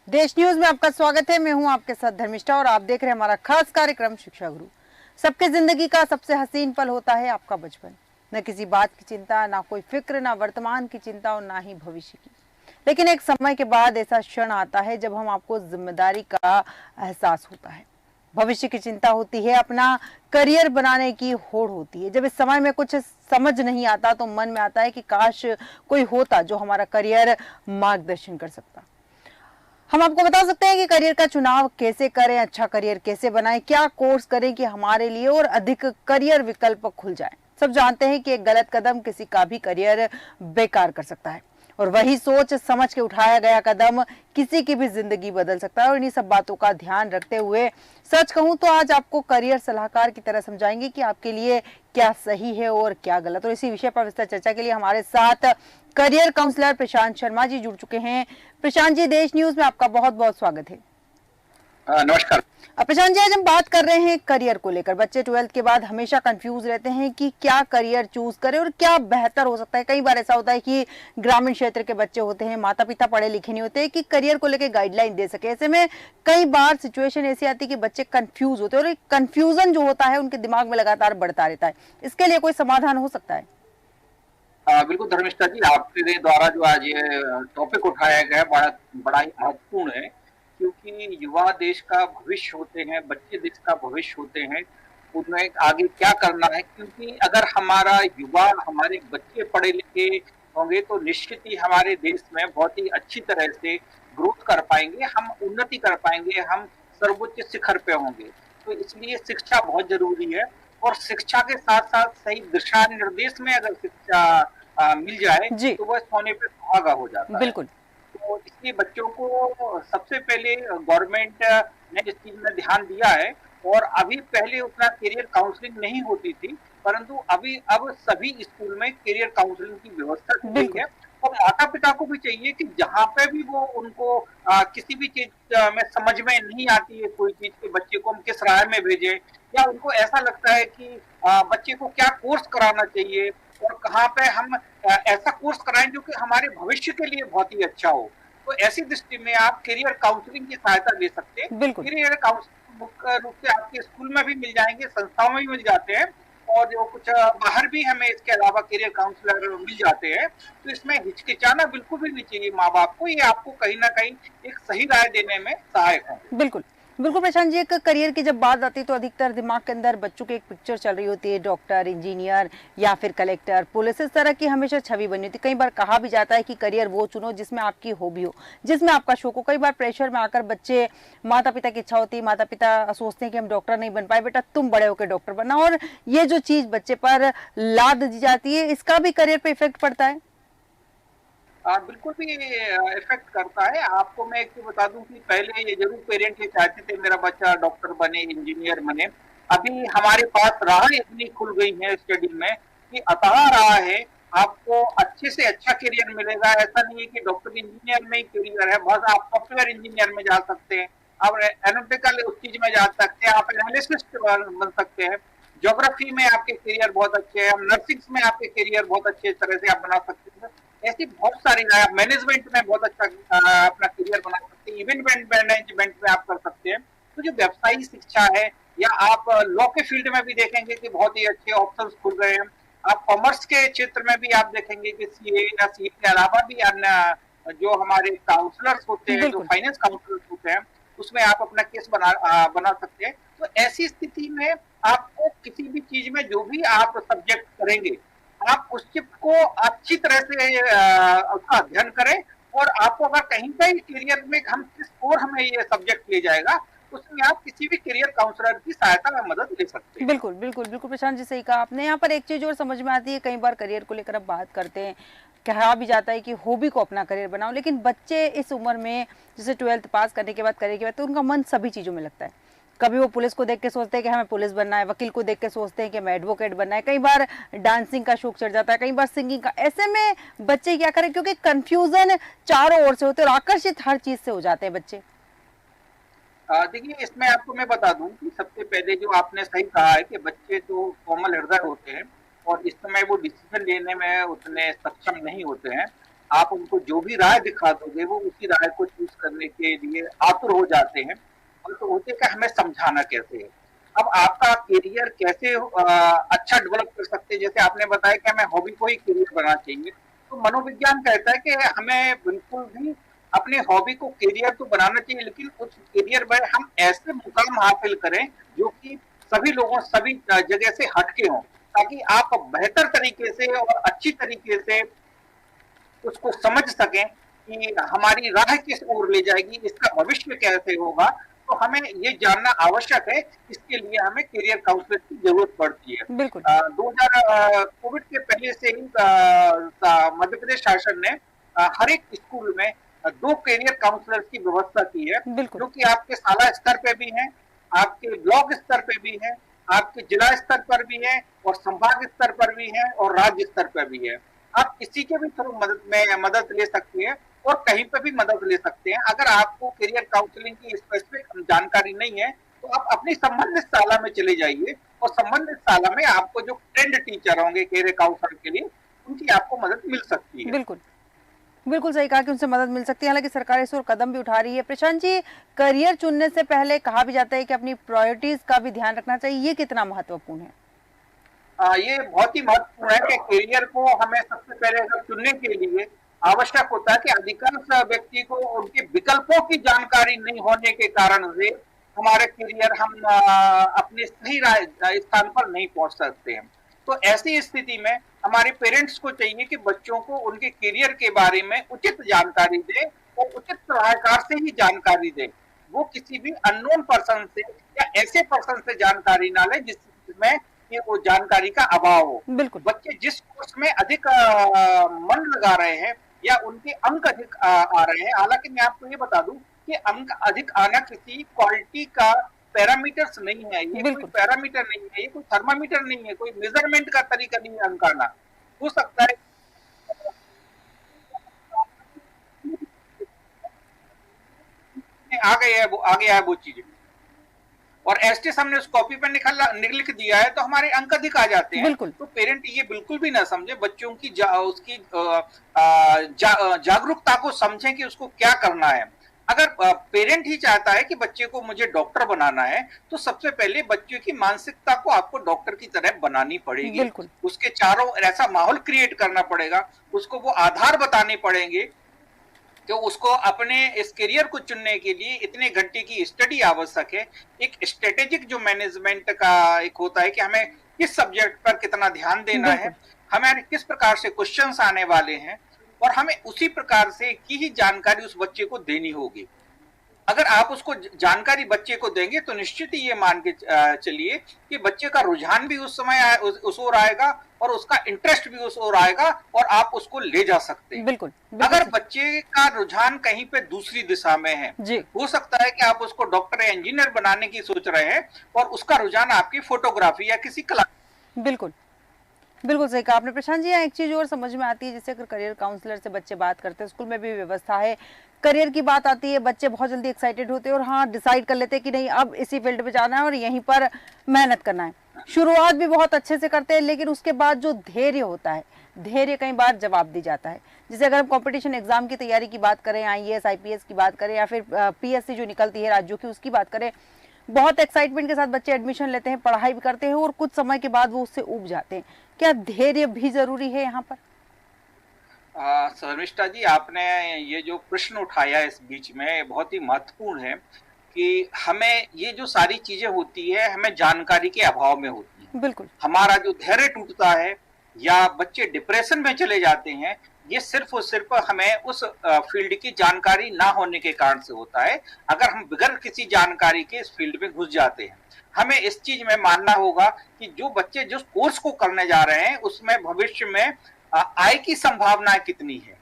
देश न्यूज में आपका स्वागत है। मैं हूं आपके साथ धर्मिष्ठा और आप देख रहे हैं हमारा खास कार्यक्रम शिक्षा गुरु। सबके जिंदगी का सबसे हसीन पल होता है आपका बचपन। न किसी बात की चिंता, ना कोई फिक्र, ना वर्तमान की चिंता और ना ही भविष्य की। लेकिन एक समय के बाद ऐसा क्षण आता है जब हम आपको जिम्मेदारी का एहसास होता है, भविष्य की चिंता होती है, अपना करियर बनाने की होड़ होती है। जब इस समय में कुछ समझ नहीं आता तो मन में आता है कि काश कोई होता जो हमारा करियर मार्गदर्शन कर सकता। हम आपको बता सकते हैं कि करियर का चुनाव कैसे करें, अच्छा करियर कैसे बनाएं, क्या कोर्स करें कि हमारे लिए और अधिक करियर विकल्प खुल जाएं। सब जानते हैं कि एक गलत कदम किसी का भी करियर बेकार कर सकता है और वही सोच समझ के उठाया गया कदम किसी की भी जिंदगी बदल सकता है। और इन्हीं सब बातों का ध्यान रखते हुए सच कहूं तो आज आपको करियर सलाहकार की तरह समझाएंगे कि आपके लिए क्या सही है और क्या गलत। और इसी विषय पर विस्तार चर्चा के लिए हमारे साथ करियर काउंसलर प्रशांत शर्मा जी जुड़ चुके हैं। प्रशांत जी, देश न्यूज में आपका बहुत बहुत स्वागत है। नमस्कार। प्रशांत जी, आज हम बात कर रहे हैं करियर को लेकर। बच्चे 12th के बाद हमेशा कंफ्यूज रहते हैं कि क्या करियर चूज करें और क्या बेहतर हो सकता है। कई बार ऐसा होता है कि ग्रामीण क्षेत्र के बच्चे होते हैं, माता पिता पढ़े लिखे नहीं होते कि करियर को लेकर गाइडलाइन दे सके। ऐसे में कई बार सिचुएशन ऐसी आती है कि बच्चे कंफ्यूज होते हैं और कंफ्यूजन जो होता है उनके दिमाग में लगातार बढ़ता रहता है। इसके लिए कोई समाधान हो सकता है? बिल्कुल धर्मिष्ठा जी, आपके द्वारा जो आज ये टॉपिक उठाया गया बड़ा ही महत्वपूर्ण है, क्योंकि युवा देश का भविष्य होते हैं, बच्चे देश का भविष्य होते हैं। उन्हें आगे क्या करना है, क्योंकि अगर हमारा युवा, हमारे बच्चे पढ़े लिखे होंगे तो निश्चित ही हमारे देश में बहुत ही अच्छी तरह से ग्रोथ कर पाएंगे, हम उन्नति कर पाएंगे, हम सर्वोच्च शिखर पे होंगे। तो इसलिए शिक्षा बहुत जरूरी है और शिक्षा के साथ साथ सही दिशा निर्देश में अगर शिक्षा मिल जाए जी तो वह सोने पे सुहागा हो जाता है। बिल्कुल। तो इसलिए बच्चों को सबसे पहले गवर्नमेंट ने इस चीज में ध्यान दिया है। और अभी पहले उतना करियर काउंसलिंग नहीं होती थी, परंतु अब सभी स्कूल में करियर काउंसलिंग की व्यवस्था की गई है। और माता पिता को भी चाहिए कि जहाँ पे भी वो उनको किसी भी चीज में समझ में नहीं आती है, कोई चीज के बच्चे को हम किस राह में भेजें, या उनको ऐसा लगता है कि बच्चे को क्या कोर्स कराना चाहिए और कहाँ पे हम ऐसा कोर्स कराएं जो कि हमारे भविष्य के लिए बहुत ही अच्छा हो। तो ऐसी दृष्टि में आप करियर काउंसलिंग की सहायता ले सकते हैं। करियर काउंसलिंग मुख्य रूप से आपके स्कूल में भी मिल जाएंगे, संस्थाओं में भी मिल जाते हैं, और जो कुछ बाहर भी हमें इसके अलावा करियर काउंसलर मिल जाते हैं। तो इसमें हिचकिचाना बिल्कुल भी नहीं चाहिए माँ बाप को, ये आपको कहीं ना कहीं एक सही राय देने में सहायक है। बिल्कुल बिल्कुल प्रशांत जी, एक करियर की जब बात आती है तो अधिकतर दिमाग के अंदर बच्चों की एक पिक्चर चल रही होती है, डॉक्टर, इंजीनियर या फिर कलेक्टर, पुलिस, इस तरह की हमेशा छवि बनी होती है। कई बार कहा भी जाता है कि करियर वो चुनो जिसमें आपकी हॉबी हो, जिसमें आपका शौक हो। कई बार प्रेशर में आकर बच्चे, माता पिता की इच्छा होती है, माता पिता सोचते हैं कि हम डॉक्टर नहीं बन पाए, बेटा तुम बड़े होकर डॉक्टर बनना, और ये जो चीज बच्चे पर लाद दी जाती है इसका भी करियर पे इफेक्ट पड़ता है। बिल्कुल भी इफेक्ट करता है। आपको मैं एक बता दूं कि पहले ये जरूर पेरेंट ये चाहते थे मेरा बच्चा डॉक्टर बने, इंजीनियर बने। अभी हमारे पास राह इतनी खुल गई है स्टडी में कि अतः राह है, आपको अच्छे से अच्छा करियर मिलेगा। ऐसा नहीं है कि डॉक्टर इंजीनियर में ही करियर है, बस आप सॉफ्टवेयर इंजीनियर में जा सकते हैं, आप एनालिटिकल उस चीज में जा सकते हैं, आप एनालिसिस्ट बन सकते हैं, ज्योग्राफी में आपके करियर बहुत अच्छे हैं, नर्सिंग में आपके करियर बहुत अच्छे तरह से आप बना सकते हैं। ऐसी बहुत सारी, मैनेजमेंट में बहुत अच्छा अपना करियर बना सकते हैं, इवेंट मैनेजमेंट में आप कर सकते हैं। तो जो व्यवसायी शिक्षा है, या आप लॉ के फील्ड में भी देखेंगे कि बहुत ही अच्छे ऑप्शंस खुल गए हैं। आप कॉमर्स के क्षेत्र में भी आप देखेंगे कि सीए या सीए के अलावा भी अन्य जो हमारे काउंसलर्स होते हैं, जो फाइनेंस काउंसलर्स होते हैं, उसमें आप अपना केस बना सकते हैं। तो ऐसी स्थिति में आपको किसी भी चीज में जो भी आप सब्जेक्ट करेंगे, आप उस चिप को अच्छी तरह से उसका अध्ययन करें। और आपको अगर कहीं पे करियर में हम किस और हमें ये सब्जेक्ट ले जाएगा, उसमें आप किसी भी करियर काउंसलर की सहायता में मदद ले सकते हैं। बिल्कुल बिल्कुल बिल्कुल प्रशांत जी, सही कहा आपने। यहाँ पर एक चीज और समझ में आती है, कई बार करियर को लेकर अब बात करते हैं, कहा भी जाता है कि हॉबी को अपना करियर बनाओ, लेकिन बच्चे इस उम्र में जैसे 12th पास करने के बाद करियर के बाद तो उनका मन सभी चीजों में लगता है। कभी वो पुलिस को देख के सोचते हैं कि हमें पुलिस बनना है, वकील को देख के सोचते हैं कि हमें एडवोकेट बनना है, कई बार डांसिंग का शौक चढ़ जाता है, कई बार सिंगिंग का। ऐसे में बच्चे क्या करें, क्योंकि कंफ्यूजन चारों ओर से होते हैं और आकर्षित हर चीज से हो जाते हैं बच्चे। देखिए, इसमें आपको मैं बता दूं कि सबसे पहले जो आपने सही कहा है कि बच्चे तो कोमल हृदय होते हैं और इस समय वो डिसीजन लेने में उतने सक्षम नहीं होते हैं। आप उनको जो भी राय दिखा दोगे वो उसी राय को चूज करने के लिए आतुर हो जाते हैं। और तो होते क्या, हमें समझाना कैसे है। अब आपका करियर कैसे अच्छा डेवलप कर सकते हैं, जैसे आपने बताया कि हमें हॉबी को ही करियर बनाना चाहिए, तो मनोविज्ञान कहता है कि हमें बिल्कुल भी अपने हॉबी को करियर तो बनाना चाहिए, लेकिन उस करियर में हम ऐसे मुकाम हासिल करें जो कि सभी लोगों सभी जगह से हटके हों, ताकि आप बेहतर तरीके से और अच्छी तरीके से उसको समझ सकें कि हमारी राह किस ओर ले जाएगी, इसका भविष्य कैसे होगा। तो हमें ये जानना आवश्यक है, इसके लिए हमें करियर काउंसलर की जरूरत पड़ती है। बिल्कुल 2000 कोविड के पहले से ही मध्य प्रदेश शासन ने हर एक स्कूल में 2 करियर काउंसलर की व्यवस्था की है, बिल्कुल जो कि आपके शाला स्तर पे भी हैं, आपके ब्लॉक स्तर पे भी हैं, आपके जिला स्तर पर भी हैं और संभाग स्तर पर भी हैं और राज्य स्तर पर भी है। आप किसी के भी थ्रू मदद ले सकते हैं और कहीं पे भी मदद ले सकते हैं। अगर आपको करियर काउंसलिंग की स्पेसिफिक जानकारी नहीं है, तो आप अपनी संबंधित शाला में चले जाइए और संबंधित शाला में आपको जो ट्रेंड टीचर होंगे करियर काउंसलर के लिए, उनकी आपको मदद मिल सकती है। बिल्कुल बिल्कुल सही कहा कि उनसे मदद मिल सकती है। हालांकि सरकार इस ओर कदम भी उठा रही है। प्रशांत जी, करियर चुनने से पहले कहा भी जाता है कि अपनी प्रायोरिटीज का भी ध्यान रखना चाहिए, ये कितना महत्वपूर्ण है? ये बहुत ही महत्वपूर्ण है कि करियर को हमें सबसे पहले अगर चुनने के लिए आवश्यक होता है कि अधिकांश व्यक्ति को उनके विकल्पों की जानकारी नहीं होने के कारण से हमारे करियर हम अपने सही स्थान पर नहीं पहुंच सकते हैं। तो ऐसी स्थिति में हमारे पेरेंट्स को चाहिए कि बच्चों को उनके करियर के बारे में उचित जानकारी दें और उचित सलाहकार से ही जानकारी दें। वो किसी भी अननोन पर्सन से या ऐसे पर्सन से जानकारी ना लें जिसमें कि वो जानकारी का अभाव हो। बिल्कुल बच्चे जिस कोर्स में अधिक मन लगा रहे हैं या उनके अंक अधिक आ रहे हैं, हालांकि मैं आपको ये बता दूं कि अंक अधिक आना किसी क्वालिटी का पैरामीटर्स नहीं है, ये कोई पैरामीटर नहीं है, ये कोई थर्मामीटर नहीं है, कोई मेजरमेंट का तरीका नहीं है अंक आना। हो सकता है आ गया है वो चीजें और एसटीएस हमने उस कॉपी पर लिख दिया है तो हमारे अंक अधिक आ जाते हैं। तो पेरेंट ये बिल्कुल भी ना समझे, बच्चों की उसकी जागरूकता को समझें कि उसको क्या करना है। अगर पेरेंट ही चाहता है कि बच्चे को मुझे डॉक्टर बनाना है, तो सबसे पहले बच्चे की मानसिकता को आपको डॉक्टर की तरह बनानी पड़ेगी। उसके चारों ऐसा माहौल क्रिएट करना पड़ेगा, उसको वो आधार बताने पड़ेंगे तो उसको अपने इस करियर को चुनने के लिए इतने घंटे की स्टडी आवश्यक है। एक स्ट्रेटेजिक जो मैनेजमेंट का एक होता है कि हमें किस सब्जेक्ट पर कितना ध्यान देना है, हमें किस प्रकार से क्वेश्चंस आने वाले हैं और हमें उसी प्रकार से की ही जानकारी उस बच्चे को देनी होगी। अगर आप उसको जानकारी बच्चे को देंगे तो निश्चित ही ये मान के चलिए कि बच्चे का रुझान भी उस समय उस ओर आएगा और उसका इंटरेस्ट भी उस ओर आएगा और आप उसको ले जा सकते हैं। बिल्कुल अगर बच्चे का रुझान कहीं पे दूसरी दिशा में है, हो सकता है कि आप उसको डॉक्टर या इंजीनियर बनाने की सोच रहे हैं और उसका रुझान आपकी फोटोग्राफी या किसी कला। बिल्कुल बिल्कुल सही कहा आपने। प्रशांत जी, यहाँ एक चीज और समझ में आती है, जैसे अगर करियर काउंसलर से बच्चे बात करते हैं, स्कूल में भी व्यवस्था है, करियर की बात आती है, बच्चे बहुत जल्दी एक्साइटेड होते हैं और हाँ डिसाइड कर लेते हैं कि नहीं अब इसी फील्ड में जाना है और यहीं पर मेहनत करना है। शुरुआत भी बहुत अच्छे से करते हैं, लेकिन उसके बाद जो धैर्य होता है, धैर्य कई बार जवाब दी जाता है। जैसे अगर हम कंपटीशन एग्जाम की तैयारी की बात करें, आईएएस आईपीएस की बात करें या फिर पीएससी जो निकलती है राज्यों की, उसकी बात करें, बहुत एक्साइटमेंट के साथ बच्चे एडमिशन लेते हैं, पढ़ाई भी करते हैं और कुछ समय के बाद वो उससे ऊब जाते हैं। क्या धैर्य भी जरूरी है यहाँ पर? शर्मिष्ठा जी, आपने ये जो प्रश्न उठाया इस बीच में बहुत ही महत्वपूर्ण है कि हमें ये जो सारी चीजें होती है हमें जानकारी के अभाव में होती है। बिल्कुल हमारा जो धैर्य टूटता है या बच्चे डिप्रेशन में चले जाते हैं, ये सिर्फ और सिर्फ हमें उस फील्ड की जानकारी ना होने के कारण से होता है। अगर हम बगैर किसी जानकारी के इस फील्ड में घुस जाते हैं, हमें इस चीज में मानना होगा कि जो बच्चे जिस कोर्स को करने जा रहे हैं उसमें भविष्य में आय की संभावना कितनी है,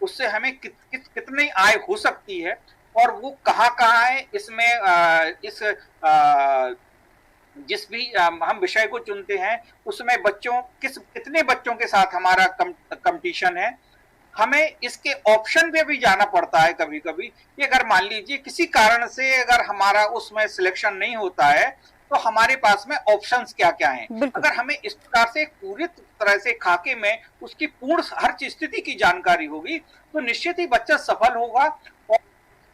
उससे हमें कितनी आय हो सकती है और वो कहाँ है इसमें जिस भी हम विषय को चुनते हैं उसमें कितने बच्चों के साथ हमारा कंपटीशन है। हमें इसके ऑप्शन पे भी जाना पड़ता है कभी कभी कि अगर मान लीजिए किसी कारण से अगर हमारा उसमें सिलेक्शन नहीं होता है तो हमारे पास में ऑप्शंस क्या क्या हैं। बिल्कुल। अगर हमें इस प्रकार से पूरी तरह से खाके में उसकी पूर्ण हर स्थिति की जानकारी होगी तो निश्चित ही बच्चा सफल होगा और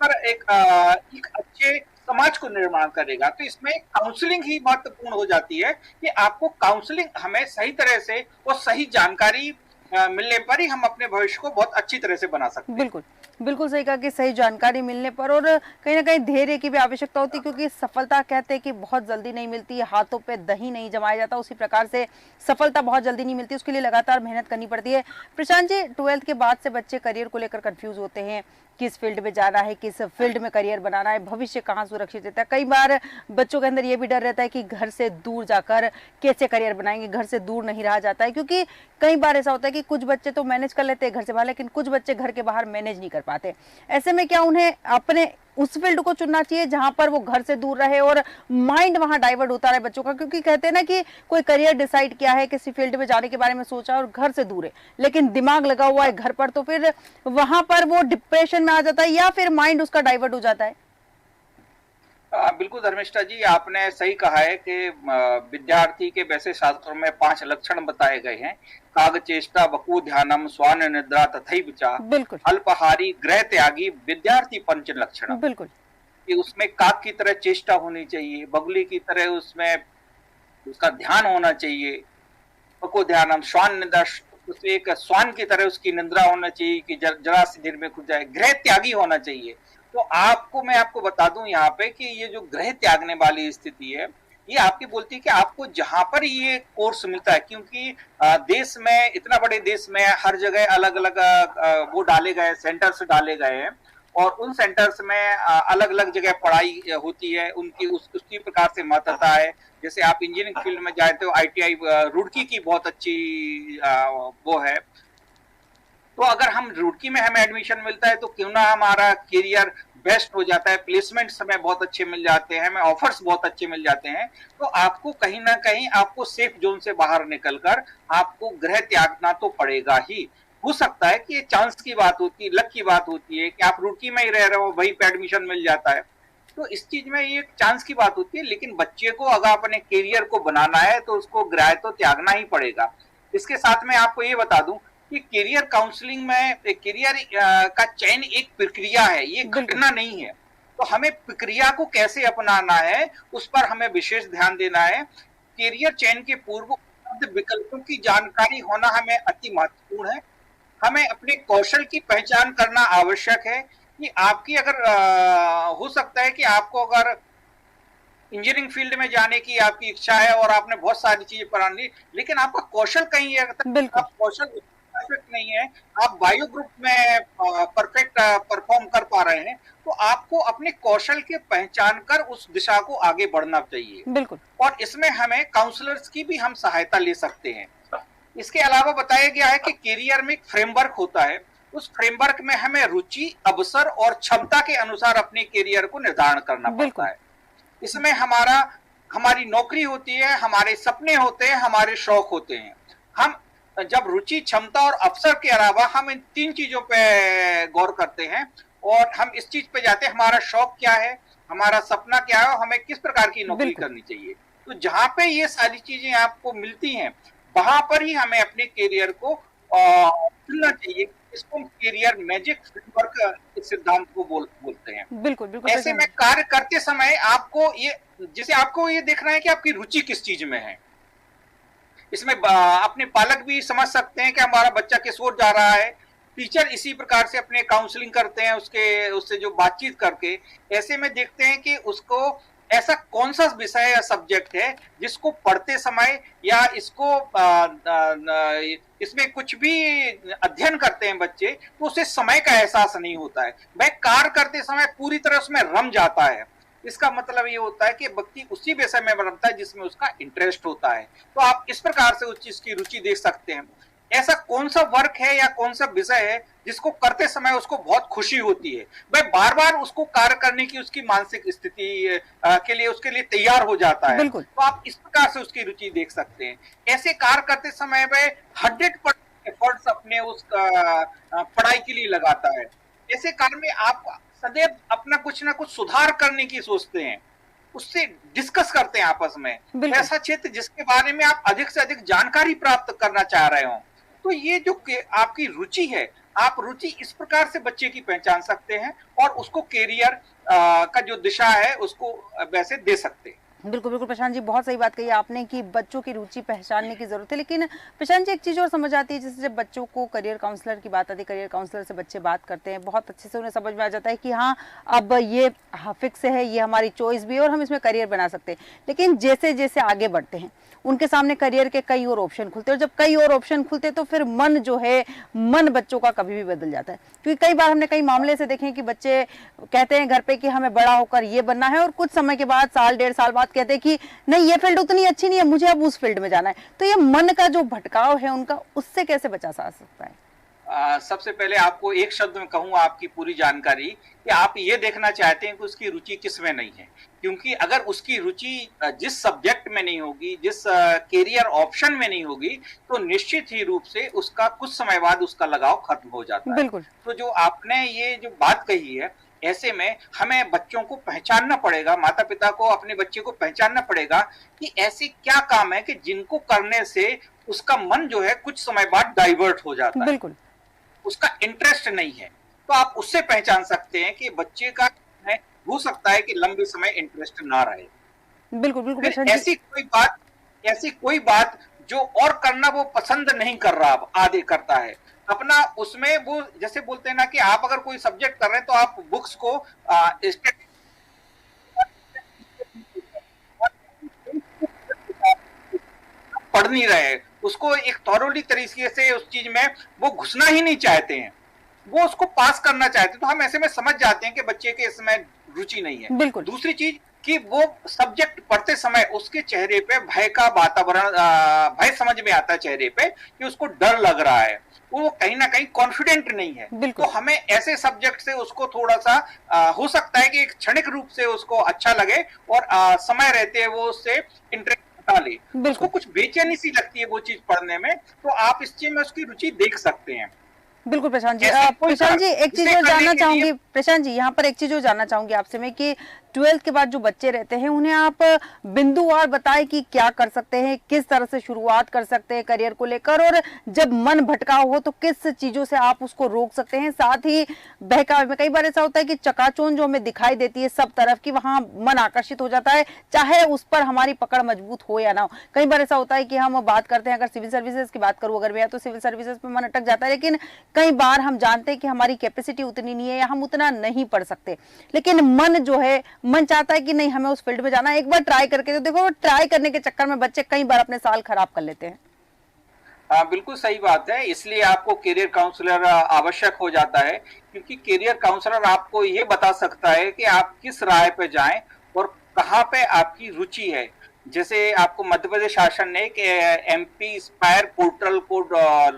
पर एक अच्छे समाज को निर्माण करेगा। तो इसमें काउंसलिंग ही महत्वपूर्ण हो जाती है कि आपको काउंसलिंग हमें सही तरह से और सही जानकारी मिलने पर ही हम अपने भविष्य को बहुत अच्छी तरह से बना सकते हैं। बिल्कुल, बिल्कुल सही कहा कि सही जानकारी मिलने पर और कहीं न कहीं धैर्य की भी आवश्यकता होती है, क्योंकि सफलता कहते हैं कि बहुत जल्दी नहीं मिलती है, हाथों पे दही नहीं जमाया जाता, उसी प्रकार से सफलता बहुत जल्दी नहीं मिलती, उसके लिए लगातार मेहनत करनी पड़ती है। प्रशांत जी, 12th के बाद से बच्चे करियर को लेकर कन्फ्यूज़ होते हैं, किस फील्ड में जाना है, किस फील्ड में करियर बनाना है, भविष्य कहाँ सुरक्षित रहता है। कई बार बच्चों के अंदर ये भी डर रहता है कि घर से दूर जाकर कैसे करियर बनाएँगे, घर से दूर नहीं रहा जाता है, क्योंकि कई बार ऐसा होता है कि कुछ बच्चे तो मैनेज कर लेते हैं घर से बाहर, लेकिन कुछ बच्चे घर के बाहर मैनेज नहीं कर पाते। ऐसे में क्या उन्हें अपने उस फील्ड को चुनना चाहिए जहां पर वो घर से दूर रहे और माइंड वहां डाइवर्ट होता रहे बच्चों का, क्योंकि कहते हैं ना कि कोई करियर डिसाइड किया है, किसी फील्ड में जाने के बारे में सोचा और घर से दूर है, लेकिन दिमाग लगा हुआ है घर पर, तो फिर वहां पर वो डिप्रेशन में आ जाता है या फिर माइंड उसका डाइवर्ट हो जाता है। बिल्कुल धर्मिष्ठा जी, आपने सही कहा है कि विद्यार्थी के वैसे शास्त्रों में 5 लक्षण बताए गए हैं। काग चेष्टा बकु ध्यानम स्वान निद्रा तथैव च बिल्कुल अल्पाहारी गृह त्यागी विद्यार्थी पंच लक्षण। बिल्कुल कि उसमें काग की तरह चेष्टा होनी चाहिए, बगुली की तरह उसमें उसका ध्यान होना चाहिए। बकु ध्यानम स्वान निद्रा, एक स्वान की तरह उसकी निद्रा होना चाहिए कि जरा सी देर में खुद जाए। गृह त्यागी होना चाहिए। तो मैं आपको बता दूं यहाँ पे कि ये जो गृह त्यागने वाली स्थिति है, ये आपकी बोलती है कि आपको जहां पर ये कोर्स मिलता है, क्योंकि देश में, इतना बड़े देश में हर जगह अलग अलग वो डाले गए, सेंटर्स डाले गए हैं और उन सेंटर्स में अलग अलग जगह पढ़ाई होती है, उनकी उसी प्रकार से महत्वता है। जैसे आप इंजीनियरिंग फील्ड में जाए तो ITI रुड़की की बहुत अच्छी वो है। तो अगर हम रुड़की में हमें एडमिशन मिलता है तो क्यों ना हमारा करियर बेस्ट हो जाता है, प्लेसमेंट्स हमें बहुत अच्छे मिल जाते हैं, हमें ऑफर्स बहुत अच्छे मिल जाते हैं। तो आपको कहीं ना कहीं आपको सेफ जोन से बाहर निकलकर आपको गृह त्यागना तो पड़ेगा ही। हो सकता है कि ये चांस की बात होती है, लक की बात होती है कि आप रुड़की में ही रह रहे हो, वहीं पे एडमिशन मिल जाता है। तो इस चीज में ये चांस की बात होती है, लेकिन बच्चे को अगर अपने करियर को बनाना है तो उसको गृह तो त्यागना ही पड़ेगा। इसके साथ में आपको ये बता दूं कि करियर काउंसलिंग में करियर का चयन एक प्रक्रिया है, ये घटना नहीं है। तो हमें प्रक्रिया को कैसे अपनाना है उस पर हमें विशेष ध्यान देना है। करियर चयन के पूर्व उपलब्ध विकल्पों की जानकारी होना हमें अति महत्वपूर्ण है। हमें अपने कौशल की पहचान करना आवश्यक है कि आपकी अगर हो सकता है कि आपको अगर इंजीनियरिंग फील्ड में जाने की आपकी इच्छा है और आपने बहुत सारी चीजें पढ़ ली, लेकिन आपका कौशल कहीं है, आप कौशल परफेक्ट नहीं है, आप बायो ग्रुप में परफेक्ट परफॉर्म कर पा रहे हैं, तो आपको अपने कौशल के पहचान कर उस दिशा को आगे बढ़ना चाहिए। बिल्कुल। और इसमें हमें काउंसलर्स की भी हम सहायता ले सकते हैं। इसके अलावा बताया गया है कि करियर में एक फ्रेमवर्क होता है, उस फ्रेमवर्क में हमें रुचि, अवसर और क्षमता के अनुसार अपने करियर को निर्धारण करना पड़ता है। इसमें हमारी नौकरी होती है, हमारे सपने होते हैं, हमारे शौक होते हैं। हम जब रुचि, क्षमता और अवसर के अलावा हम इन 3 चीजों पे गौर करते हैं और हम इस चीज पे जाते हैं, हमारा शौक क्या है, हमारा सपना क्या है, हमें किस प्रकार की नौकरी करनी चाहिए। तो जहां पे ये सारी चीजें आपको मिलती हैं, वहां पर ही हमें अपने करियर को चुनना चाहिए। इसको करियर मैजिक फ्रेमवर्क सिद्धांत को बोलते हैं। बिल्कुल बिल्कुल। ऐसे में कार्य करते समय आपको ये देखना है कि आपकी रुचि किस चीज में है। इसमें अपने पालक भी समझ सकते हैं कि हमारा बच्चा किस ओर जा रहा है। टीचर इसी प्रकार से अपने काउंसलिंग करते हैं, उससे जो बातचीत करके ऐसे में देखते हैं कि उसको ऐसा कौन सा विषय या सब्जेक्ट है जिसको पढ़ते समय या इसमें कुछ भी अध्ययन करते हैं बच्चे तो उसे समय का एहसास नहीं होता है, वह कार्य करते समय पूरी तरह उसमें रम जाता है। इसका मतलब ये होता है कि व्यक्ति उसी विषय में रमता है जिसमें उसका इंटरेस्ट होता है। तो आप इस प्रकार से उस चीज की रुचि देख सकते हैं। ऐसा कौन सा वर्क है या कौन सा विषय है जिसको करते समय उसको बहुत खुशी होती है, वह बार बार उसको कार्य करने की उसकी मानसिक स्थिति के लिए उसके लिए तैयार हो जाता है। तो आप इस प्रकार से उसकी रुचि देख सकते हैं। ऐसे कार्य करते समय वह 100% एफर्ट्स अपने उस पढ़ाई के लिए लगाता है। ऐसे कार्य में आप सदैव अपना कुछ ना कुछ सुधार करने की सोचते हैं। उससे डिस्कस करते हैं आपस में। बिल्कुल। ऐसा क्षेत्र जिसके बारे में आप अधिक से अधिक जानकारी प्राप्त करना चाह रहे हो, तो ये जो आपकी रुचि है, आप रुचि इस प्रकार से बच्चे की पहचान सकते हैं और उसको कैरियर का जो दिशा है उसको वैसे दे सकते हैं। बिल्कुल बिल्कुल प्रशांत जी, बहुत सही बात कही आपने कि बच्चों की रुचि पहचानने की जरूरत है। लेकिन प्रशांत जी, एक चीज़ और समझ आती है, जैसे जब बच्चों को करियर काउंसलर की बात आती है, करियर काउंसलर से बच्चे बात करते हैं, बहुत अच्छे से उन्हें समझ में आ जाता है कि हाँ अब ये फिक्स है, ये हमारी चॉइस भी है और हम इसमें करियर बना सकते हैं। लेकिन जैसे जैसे आगे बढ़ते हैं उनके सामने करियर के कई और ऑप्शन खुलते हैं, और जब कई और ऑप्शन खुलते हैं तो फिर मन जो है, मन बच्चों का कभी भी बदल जाता है। क्योंकि कई बार हमने कई मामले से देखे कि बच्चे कहते हैं घर पे कि हमें बड़ा होकर ये बनना है, और कुछ समय के बाद, साल डेढ़ साल बाद कहते हैं कि नहीं ये फील्ड उतनी अच्छी नहीं है, मुझे अब उस फील्ड में जाना है। तो ये मन का जो भटकाव है उनका, उससे कैसे बचा जा सकता है? सबसे पहले आपको एक शब्द में कहूँ आपकी पूरी जानकारी कि आप ये देखना चाहते हैं कि उसकी रुचि किस में नहीं है, क्योंकि अगर उसकी रुचि जिस सब्जेक्ट में नहीं होगी, जिस कैरियर ऑप्शन में नहीं होगी, तो निश्चित ही रूप से उसका कुछ समय बाद उसका लगाव खत्म हो जाता है। बिल्कुल। तो जो आपने ये जो बात कही है, ऐसे में हमें बच्चों को पहचानना पड़ेगा, माता पिता को अपने बच्चे को पहचानना पड़ेगा कि ऐसे क्या काम है कि जिनको करने से उसका मन जो है कुछ समय बाद डाइवर्ट हो जाता है, बिल्कुल। उसका इंटरेस्ट नहीं है। तो आप उससे पहचान सकते हैं कि बच्चे का है, हो सकता है कि लंबे समय इंटरेस्ट ना रहे। बिल्कुल बिल्कुल फिर प्रशांत जी। ऐसी कोई बात जो और करना वो पसंद नहीं कर रहा, अब आधे करता है अपना उसमें, वो जैसे बोलते हैं ना कि आप अगर कोई सब्जेक्ट कर रहे हैं तो आप बुक्स को पढ़ नहीं रहे, उसको एक थॉरोली तरीके से उस चीज में वो घुसना ही नहीं चाहते हैं, वो उसको पास करना चाहते हैं। तो हम ऐसे में समझ जाते हैं कि बच्चे के इसमें रुचि नहीं है। बिल्कुल। दूसरी चीज कि वो सब्जेक्ट पढ़ते समय उसके चेहरे पे भय का वातावरण, भय समझ में आता है चेहरे पे कि उसको डर लग रहा है, वो कहीं ना कहीं कॉन्फिडेंट नहीं है। तो हमें ऐसे सब्जेक्ट से उसको थोड़ा सा हो सकता है कि एक क्षणिक रूप से उसको अच्छा लगे और समय रहते वो उससे इंटरेस्ट हटा ले, उसको कुछ बेचैनी सी लगती है वो चीज पढ़ने में, तो आप इस चीज में उसकी रुचि देख सकते हैं। बिल्कुल प्रशांत जी। प्रशांत जी, एक चीज और जानना चाहूंगी, प्रशांत जी यहाँ पर एक चीज और जानना चाहूंगी आपसे मैं कि 12th के बाद जो बच्चे रहते हैं उन्हें आप बिंदुवार बताएं कि क्या कर सकते हैं, किस तरह से शुरुआत कर सकते हैं करियर को लेकर, और जब मन भटकाव हो तो किस चीजों से आप उसको रोक सकते हैं। साथ ही बहकावे में कई बार ऐसा होता है कि चकाचौंध जो हमें दिखाई देती है सब तरफ की, वहां मन आकर्षित हो जाता है, चाहे उस पर हमारी पकड़ मजबूत हो या ना हो। कई बार ऐसा होता है कि हम बात करते हैं, अगर सिविल सर्विसेज की बात करूं अगर मैं, तो सिविल सर्विसेज पे मन अटक जाता है, लेकिन कई बार हम जानते हैं कि हमारी कैपेसिटी उतनी नहीं है या हम उतना नहीं पढ़ सकते, लेकिन मन जो है, मन चाहता है कि नहीं हमें उस फील्ड में जाना है, एक बार ट्राई करके। तो देखो, ट्राई करने के चक्कर में बच्चे कई बार अपने साल खराब कर लेते हैं। हाँ, बिल्कुल सही बात है। इसलिए आपको करियर काउंसलर आवश्यक हो जाता है, क्योंकि करियर काउंसलर आपको ये बता सकता है कि आप किस राह पे जाएं और कहाँ पे आपकी रुचि है। जैसे आपको मध्य प्रदेश शासन ने एक MP इंस्पायर पोर्टल को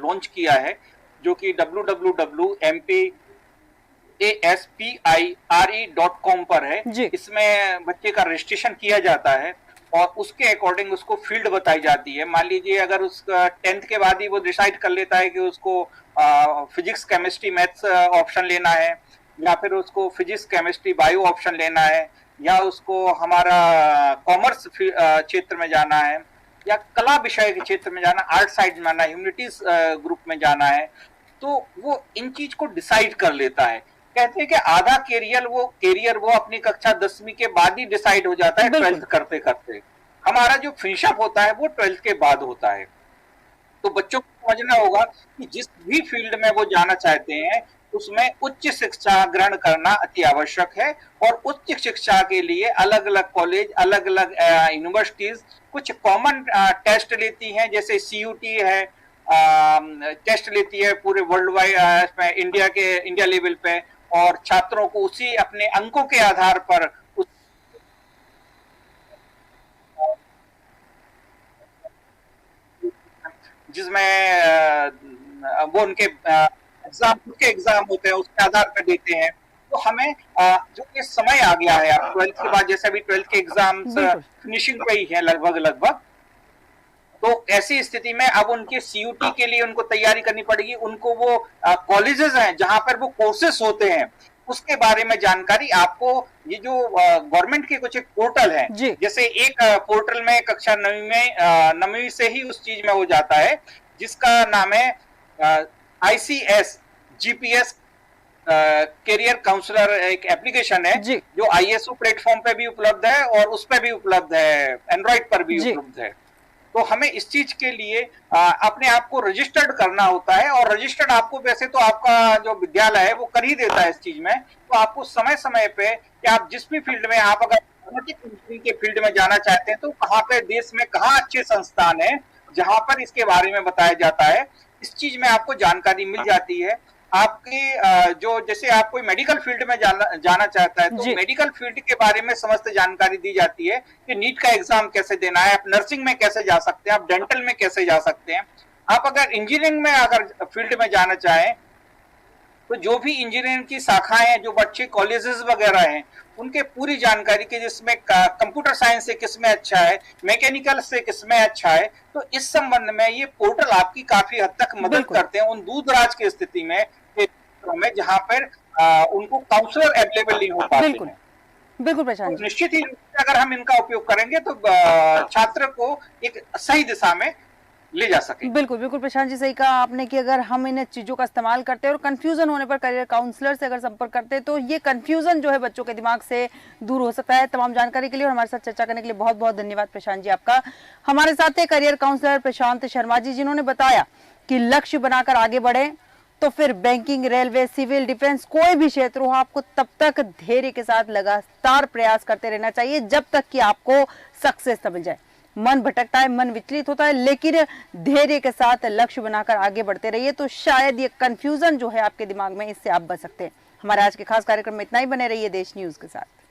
लॉन्च किया है, जो कि www.mpaspire.com पर है। इसमें बच्चे का रजिस्ट्रेशन किया जाता है और उसके अकॉर्डिंग उसको फील्ड बताई जाती है। मान लीजिए अगर उसका 10th के बाद ही वो डिसाइड कर लेता है कि उसको फिजिक्स केमिस्ट्री मैथ्स ऑप्शन लेना है, या फिर उसको फिजिक्स केमिस्ट्री बायो ऑप्शन लेना है, या उसको हमारा कॉमर्स क्षेत्र में जाना है, या कला विषय के क्षेत्र में जाना, आर्ट साइड में जाना, ह्यूमैनिटीज ग्रुप में जाना है, तो वो इन चीज को डिसाइड कर लेता है। कहते हैं कि आधा कैरियर वो अपनी कक्षा 10वीं के बाद ही डिसाइड हो जाता है, 12th करते करते। हमारा जो फिनिशअप होता है वो 12th के बाद होता है। तो बच्चों को समझना होगा कि जिस भी फील्ड में वो जाना चाहते हैं उसमें उच्च शिक्षा ग्रहण करना अति आवश्यक है, और उच्च शिक्षा के लिए अलग अलग कॉलेज, अलग अलग यूनिवर्सिटीज कुछ कॉमन टेस्ट लेती हैं, जैसे CUT है, टेस्ट लेती है पूरे वर्ल्ड वाइड इंडिया लेवल पे, और छात्रों को उसी अपने अंकों के आधार पर जिसमें वो उनके एग्जाम होते हैं उसके आधार पर देते हैं। तो हमें जो ये समय आ गया है अब 12th के बाद, जैसे अभी 12th के एग्जाम्स फिनिशिंग पे ही है लगभग, तो ऐसी स्थिति में अब उनके CUT के लिए उनको तैयारी करनी पड़ेगी। उनको वो कॉलेजेस हैं जहां पर वो कोर्सेस होते हैं, उसके बारे में जानकारी आपको ये जो गवर्नमेंट के कुछ एक पोर्टल है, जैसे एक पोर्टल में कक्षा 9वीं में 9वीं से ही उस चीज में हो जाता है, जिसका नाम है ICS GPS कैरियर काउंसलर। एक एप्लीकेशन है जो ISO प्लेटफॉर्म पे भी उपलब्ध है और उस पे भी उपलब्ध है, एंड्रॉइड पर भी उपलब्ध है। तो हमें इस चीज के लिए अपने आप को रजिस्टर्ड करना होता है, और रजिस्टर्ड आपको वैसे तो आपका जो विद्यालय है वो कर ही देता है इस चीज में। तो आपको समय समय पे कि आप जिस भी फील्ड में, आप अगर इंजीनियरिंग के फील्ड में जाना चाहते हैं तो कहाँ पे देश में कहाँ अच्छे संस्थान है जहां पर इसके बारे में बताया जाता है, इस चीज में आपको जानकारी मिल जाती है। आपके जो जैसे आप कोई मेडिकल फील्ड में जाना चाहता है तो मेडिकल फील्ड के बारे में समस्त जानकारी दी जाती है कि नीट का एग्जाम कैसे देना है, आप नर्सिंग में कैसे जा सकते हैं, आप डेंटल में कैसे जा सकते हैं। आप अगर इंजीनियरिंग में अगर फील्ड में जाना चाहें तो जो भी इंजीनियरिंग की शाखाएं हैं, जो बच्चे कॉलेजेस वगैरह हैं, उनके पूरी जानकारी की, जिसमें कंप्यूटर साइंस से किसमें अच्छा है, मैकेनिकल से किसमें अच्छा है, तो इस संबंध में ये पोर्टल आपकी काफी हद तक मदद करते हैं उन दूर दराज की स्थिति में जहां पर उनको काउंसलर अवेलेबल नहीं हो पाते हैं। बिल्कुल प्रशांत, तो निश्चित ही अगर हम इनका उपयोग करेंगे तो छात्र को एक सही दिशा में ले जा सके। बिल्कुल बिल्कुल प्रशांत जी, सही कहा आपने कि अगर हम इन चीजों का इस्तेमाल करते हैं और कंफ्यूजन होने पर करियर काउंसलर से अगर संपर्क करते हैं तो ये कंफ्यूजन जो है बच्चों के दिमाग से दूर हो सकता है। तमाम जानकारी के लिए और हमारे साथ चर्चा करने के लिए बहुत बहुत धन्यवाद प्रशांत जी आपका। हमारे साथ है करियर काउंसलर प्रशांत शर्मा जी, जिन्होंने बताया कि लक्ष्य बनाकर आगे बढ़े तो फिर बैंकिंग, रेलवे, सिविल, डिफेंस, कोई भी क्षेत्र हो, आपको तब तक धैर्य के साथ लगातार प्रयास करते रहना चाहिए जब तक कि आपको सक्सेस मिल जाए। मन भटकता है, मन विचलित होता है, लेकिन धैर्य के साथ लक्ष्य बनाकर आगे बढ़ते रहिए तो शायद ये कंफ्यूजन जो है आपके दिमाग में, इससे आप बच सकते हैं। हमारे आज के खास कार्यक्रम में इतना ही। बने रहिए देश न्यूज के साथ।